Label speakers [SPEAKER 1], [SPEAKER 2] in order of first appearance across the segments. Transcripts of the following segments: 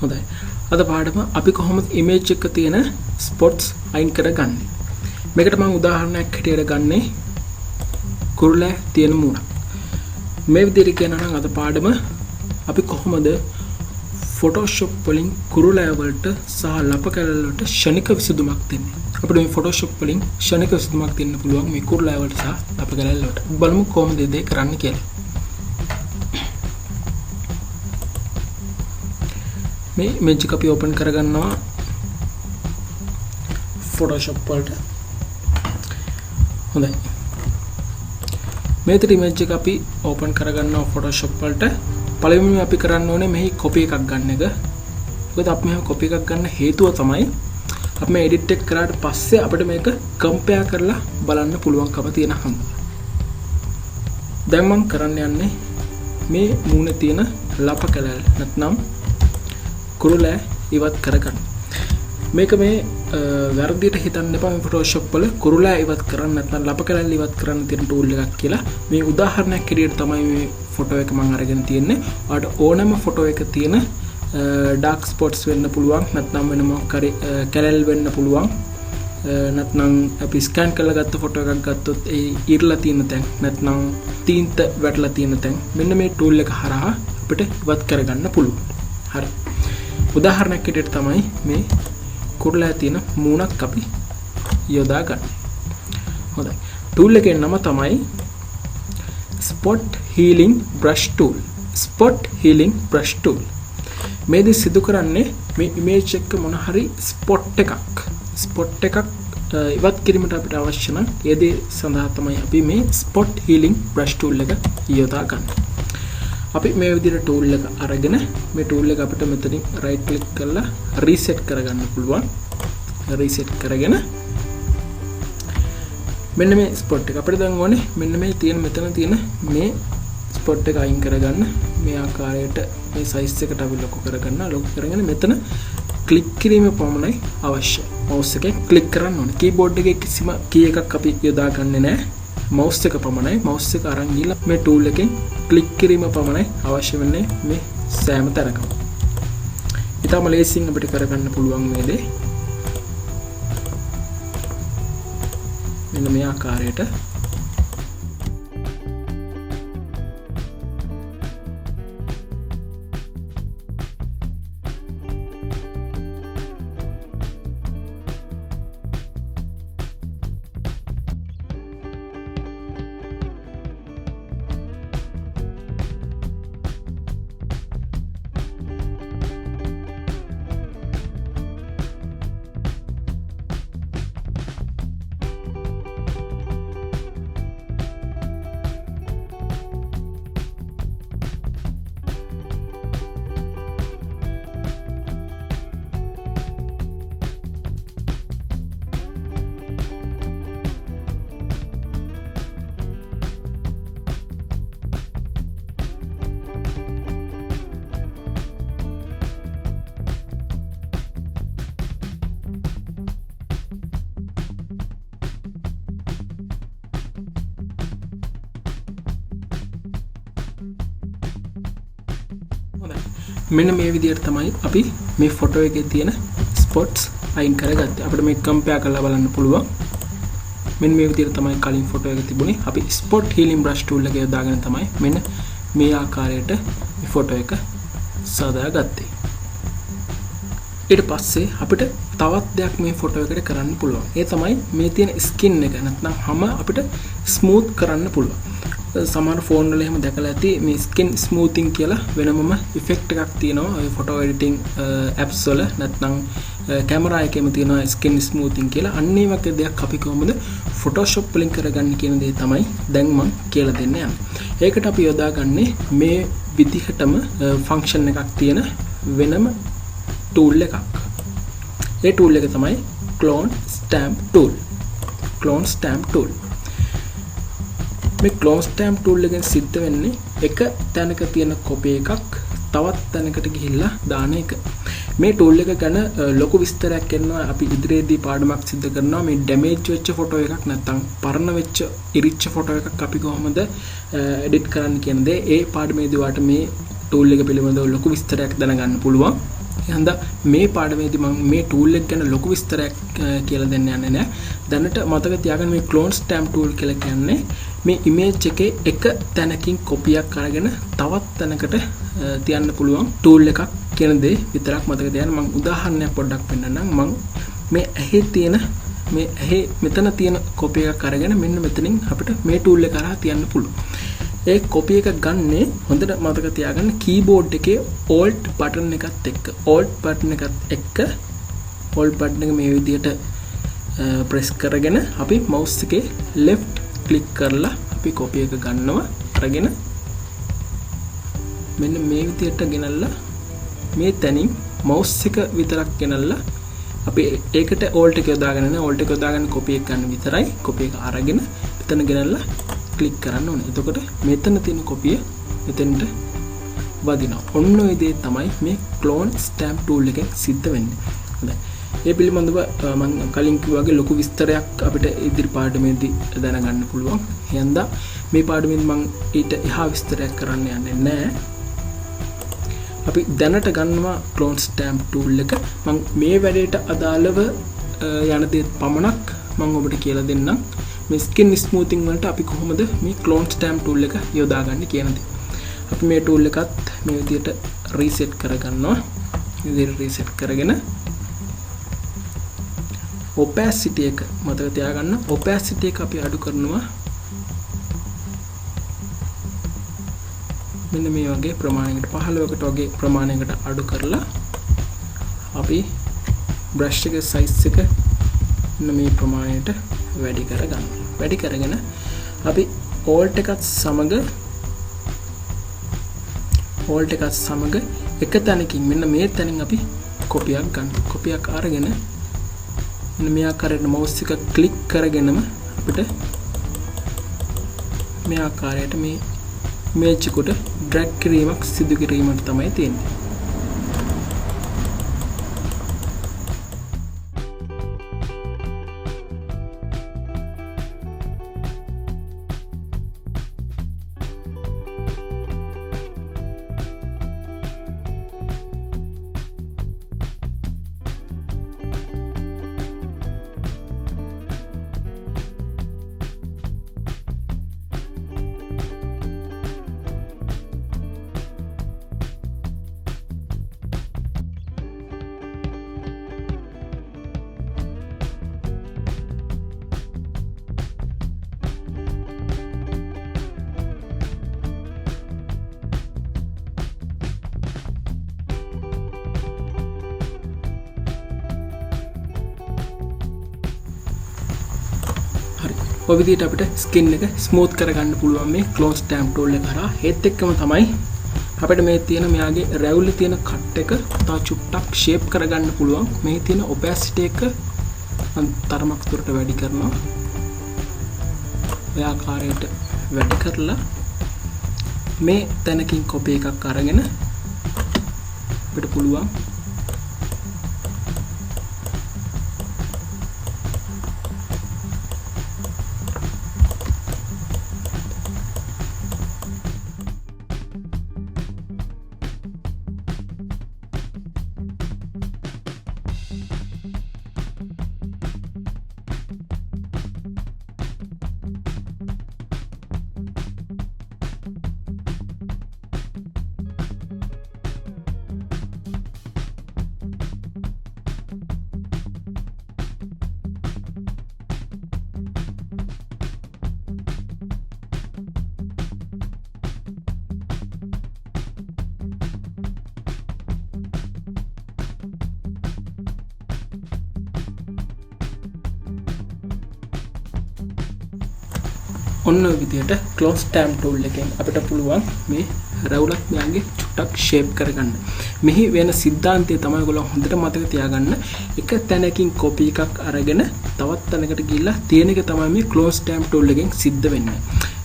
[SPEAKER 1] හොඳයි. අද පාඩම අපි කොහොමද image එක තියෙන spots අයින් කරගන්නේ. මේකට මම උදාහරණයක් හැටියට ගන්නේ කුරුල්ලා තියෙන මූණ. මේ විදිහට කියනවා නම් අද පාඩම අපි කොහොමද Photoshop වලින් කුරුල්ලා වලට සහ ලප කැලල් වලට ෂණික විසඳුමක් දෙන්නේ. අපිට මේ Photoshop වලින් ෂණික විසඳුමක් දෙන්න පුළුවන් මේ කුරුල්ලා වලට සහ ලප කැලල් වලට. බලමු කොහොමද මේ කරන්නේ කියලා. මේ image එක අපි open කරගන්නවා Photoshop වලට. හොඳයි. මේ විදිහට image එක අපි open කරගන්නවා Photoshop වලට. පළවෙනිම අපි කරන්න ඕනේ මෙහි copy එකක් ගන්න එක. මොකද අපි මෙහෙම copy එකක් ගන්න හේතුව තමයි අපි මේ edit එක කරාට පස්සේ අපිට මේක compare කරලා බලන්න පුළුවන්කම තියෙන හැම. දැන් මම කරන්න යන්නේ මේ මූණේ තියෙන ලප කැලල් නැත්නම් කුරුල්ලා ඉවත් කරගන්න. මේක මේ වැරදියට හිතන්න එපා මේ Photoshop වල කුරුල්ලා ඉවත් කරන්න නැත්නම් ලප කැලල් ඉවත් කරන්න තියෙන tool එකක් කියලා. මේ උදාහරණයක් හැටියට තමයි මේ ෆොටෝ එක මම අරගෙන තියෙන්නේ. ඔයාලට ඕනම ෆොටෝ එක තියෙන dark spots වෙන්න පුළුවන් නැත්නම් වෙන මොකක් හරි කැලල් වෙන්න පුළුවන්. නැත්නම් අපි ස්කෑන් කරලා ගත්ත ෆොටෝ එකක් ගත්තොත් ඒ ඉරලා තියෙන තැන් නැත්නම් තීන්ත වැටලා තියෙන තැන් මෙන්න මේ tool එක හරහා අපිට ඉවත් කරගන්න පුළුවන්. හරි. උදාහරණයක් හැටියට තමයි මේ කුරුල්ලා තියෙන මූණක් අපි යොදා ගන්න. හොඳයි. tool එකේ නම තමයි spot healing brush tool. spot healing brush tool. මේදී සිදු කරන්නේ මේ image එක මොන හරි spot එකක් ඉවත් කිරීමට අපිට අවශ්‍ය නම් ඒ දේ සඳහා තමයි අපි මේ spot healing brush tool එක යොදා ගන්න. අපි මේ විදිහට tool එක අරගෙන මේ tool එක අපිට මෙතනින් right click කරලා reset කරගන්න පුළුවන්. reset කරගෙන මෙන්න මේ spot එක අපිට දැන් ඕනේ මෙන්න මේ තියෙන මෙතන තියෙන මේ spot එක අයින් කරගන්න. මේ ආකාරයට මේ size එකට අපි ලොකු කරගන්න. ලොකු කරගෙන මෙතන click කිරීම පමණයි අවශ්‍ය. mouse එකෙන් click කරන්න ඕනේ. keyboard එකේ කිසිම key එකක් අපි යොදා ගන්නෙ නැහැ. mouse එක පමණයි. mouse එක අරන් ගිහලා මේ tool එකෙන් click කිරීම පමණයි අවශ්‍ය වෙන්නේ මේ සෑම තැනකම. ඊටම ලේසියෙන් අපිට කරගන්න පුළුවන් මේ දේ. මෙන්න මේ ආකාරයට මෙන්න මේ විදිහට තමයි අපි මේ ෆොටෝ එකේ තියෙන ස්පොට්ස් අයින් කරගත්තේ. අපිට මේක කම්පෙයාර් කරලා බලන්න පුළුවන්. මෙන්න මේ විදිහට තමයි කලින් ෆොටෝ එක තිබුණේ. අපි spot healing brush tool එක යොදාගෙන තමයි මෙන්න මේ ආකාරයට මේ ෆොටෝ එක සාදාගත්තේ. ඊට පස්සේ අපිට තවත් දෙයක් මේ ෆොටෝ එකට කරන්න පුළුවන්. ඒ තමයි මේ තියෙන skin එක නැත්නම් හැම අපිට smooth කරන්න පුළුවන්. සමහර ෆෝන් වල එහෙම දැකලා ඇති මේ skin smoothing කියලා වෙනමම effect එකක් තියෙනවා. ඔය photo editing apps වල නැත්නම් කැමරා එකේම තියෙනවා skin smoothing කියලා. අන්න ඒ වගේ දෙයක් අපි කොහොමද Photoshop වලින් කරගන්නේ කියන දේ තමයි දැන් මම කියලා දෙන්න යන්නේ. ඒකට අපි යොදාගන්නේ මේ විදිහටම function එකක් තියෙන වෙනම tool එකක්. ඒ tool එක තමයි clone stamp tool. clone stamp tool. මේ clone stamp tool එකෙන් සිද්ධ වෙන්නේ එක තැනක තියෙන copy එකක් තවත් තැනකට ගිහිල්ලා දාන එක. මේ tool එක ගැන ලොකු විස්තරයක් කරනවා අපි ඉදිරියේදී පාඩමක් සිදු කරනවා. මේ damage වෙච්ච photo එකක් නැත්නම් පරණ වෙච්ච ඉරිච්ච photo එකක් අපි කොහොමද edit කරන්න කියන දේ ඒ පාඩමේදී ඔයාලට මේ tool එක පිළිබඳව ලොකු විස්තරයක් දැනගන්න පුළුවන්. එහෙනම් මේ පාඩමේදී මම මේ tool එක ගැන ලොකු විස්තරයක් කියලා දෙන්න යන්නේ නැහැ. දැනට මතක තියාගන්න මේ clone stamp tool කියලා කියන්නේ මේ image එකේ එක තැනකින් copy එකක් අරගෙන තවත් තැනකට තියන්න පුළුවන් tool එකක් කියන දේ විතරක් මතක තියාගන්න. මම උදාහරණයක් පොඩ්ඩක් පෙන්නන්නම්. මම මේ ඇහි තියෙන මේ ඇහි මෙතන තියෙන copy එකක් අරගෙන මෙන්න මෙතනින් අපිට මේ tool එක කරා තියන්න පුළුවන්. ඒ copy එක ගන්නේ හොඳට මතක තියාගන්න keyboard එකේ alt button එකත් එක්ක. alt button එකත් එක්ක alt button එක මේ විදිහට press කරගෙන අපි mouse එකේ left click කරලා අපි copy එක ගන්නවා. අරගෙන මෙන්න මේ විදිහට ගෙනල්ලා මේ තැනින් mouse එක විතරක් ගෙනල්ලා අපි ඒකට alt එක යොදාගෙන නැහැ. alt එක යොදාගෙන copy එක ගන්න විතරයි. copy එක අරගෙන එතන ගෙනල්ලා ක්ලික් කරන්න ඕනේ. එතකොට මෙතන තියෙන copy මෙතෙන්ට වදිනවා. ඔන්න ඔය දේ තමයි මේ clone stamp tool එකෙන් සිද්ධ වෙන්නේ. හොඳයි. මේ පිළිබඳව මම කලින් කිව්වා වගේ ලොකු විස්තරයක් අපිට ඉදිරි පාඩමේදී දැනගන්න පුළුවන්. එහෙනම් මේ පාඩමෙන් මම ඊට එහා විස්තරයක් කරන්න යන්නේ නැහැ. අපි දැනට ගන්නවා clone stamp tool එක. මම මේ වැඩේට අදාළව යන දේ පමණක් මම ඔබට කියලා දෙන්නම්. මේ skin smoothing වලට අපි කොහොමද මේ clone stamp tool එක යොදාගන්නේ කියන දේ. අපි මේ tool එකත් මේ විදිහට reset කරගන්නවා. මේ විදිහට reset කරගෙන opacity එක මතක තියාගන්න. opacity එක අපි අඩු කරනවා. මෙන්න මේ වගේ ප්‍රමාණයකට 15කට වගේ ප්‍රමාණයකට අඩු කරලා අපි brush එකේ size එක මෙන්න මේ ප්‍රමාණයට වැඩි කරගන්න. වැඩි කරගෙන අපි alt එකත් සමග එක තැනකින් මෙන්න මේ තැනින් අපි copy එකක් ගන්න. copy එකක් අරගෙන මෙන්න මේ ආකාරයට mouse එක click කරගෙනම අපිට මේ ආකාරයට මේ image එකට drag කිරීමක් සිදු කිරීමක් තමයි තියෙන්නේ. ඔය විදිහට අපිට skin එක smooth කරගන්න පුළුවන් මේ clone stamp tool එක හරහා. ඒත් එක්කම තමයි අපිට මේ තියෙන මෙයාගේ රැවුලේ තියෙන cut එක තව චුට්ටක් shape කරගන්න පුළුවන්. මේ තියෙන opacity එක තරමක් දුරට වැඩි කරනවා. ඔය ආකාරයට වැඩි කරලා මේ තැනකින් copy එකක් අරගෙන අපිට පුළුවන් ඔන්න ඔය විදිහට clone stamp tool එකෙන් අපිට පුළුවන් මේ රැවුලක් මෙයාගේ චුට්ටක් shape කරගන්න. මෙහි වෙන સિદ્ધාන්තය තමයි ඔයගොල්ලෝ හොඳට මතක තියාගන්න. එක තැනකින් copy එකක් අරගෙන තවත් තැනකට ගිහිල්ලා තියෙන එක තමයි මේ clone stamp tool එකෙන් සිද්ධ වෙන්නේ.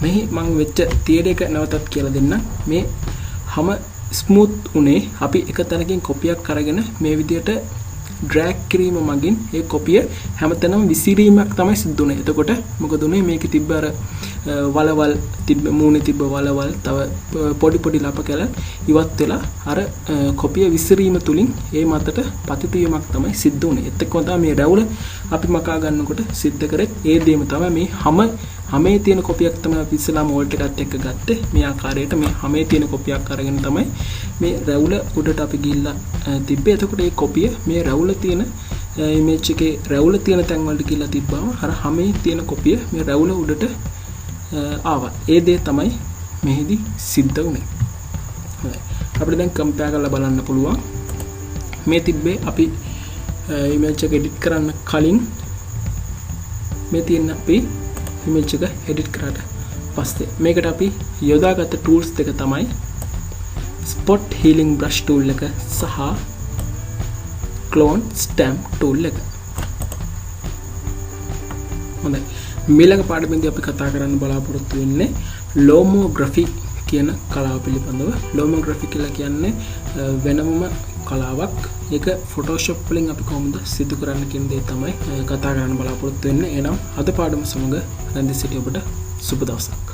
[SPEAKER 1] මෙහි මම වෙච්ච theory එක නැවතත් කියලා දෙන්නම්. මේ හැම smooth උනේ අපි එක තැනකින් copy එකක් අරගෙන මේ විදිහට ඩ්‍රැග් කිරීම මගින් ඒ කොපිය හැමතැනම විසිරීමක් තමයි සිද්ධ වුනේ. එතකොට මොකද උනේ මේකේ තිබ්බ අර වලවල් තිබ්බ මූණේ තිබ්බ වලවල් තව පොඩි ලප කැල ඉවත් වෙලා අර කොපිය විසිරීම තුලින් ඒ මතට පතිත වීමක් තමයි සිද්ධ වුනේ. එතකොට තමයි මේ රැවුල අපි මකා ගන්නකොට සිද්ධ කරේ ඒ දෙයම තමයි මේ හැමේ තියෙන කොපියක් තමයි අපි ඉස්සලාම වෝල්ට් එකත් එක්ක ගත්තේ. මේ ආකාරයට මේ හැමේ තියෙන කොපියක් අරගෙන තමයි මේ රැවුල උඩට අපි ගිහිල්ලා තිබ්බේ. එතකොට මේ කොපිය මේ රැවුල තියෙන ඉමේජ් එකේ රැවුල තියෙන තැන් වලට ගිහිල්ලා තිබ්බම අර හැමේ තියෙන කොපිය මේ රැවුල උඩට ආවා. ඒ දේ තමයි මෙහිදී සිද්ධ වුනේ. හරි. අපිට දැන් කම්පෙයාර් කරලා බලන්න පුළුවන්. මේ තිබ්බේ අපි ඉමේජ් එක එඩිට් කරන්න කලින් මේ තියෙන අපි ඉමේජ් එක එඩිට් කරාට පස්සේ මේකට අපි යොදාගත්ත ටූල්ස් දෙක තමයි ස්පොට් හීලින් බ්‍රෂ් ටූල් එක සහ ක්ලෝන් ස්ටැම්ප් ටූල් එක. හොඳයි. ඊළඟ පාඩමේදී අපි කතා කරන්න බලාපොරොත්තු වෙන්නේ ලෝමෝග්‍රැෆි කියන කලාව පිළිබඳව. ලෝමෝග්‍රැෆි කියලා කියන්නේ වෙනම කලාවක්. ඒක ෆොටෝෂොප් වලින් අපි කොහොමද සිදු කරන්න කියන දේ තමයි කතා කරන්න බලාපොරොත්තු වෙන්නේ. එහෙනම් අද පාඩම සමග රැඳී සිටි ඔබට සුබ දවසක්.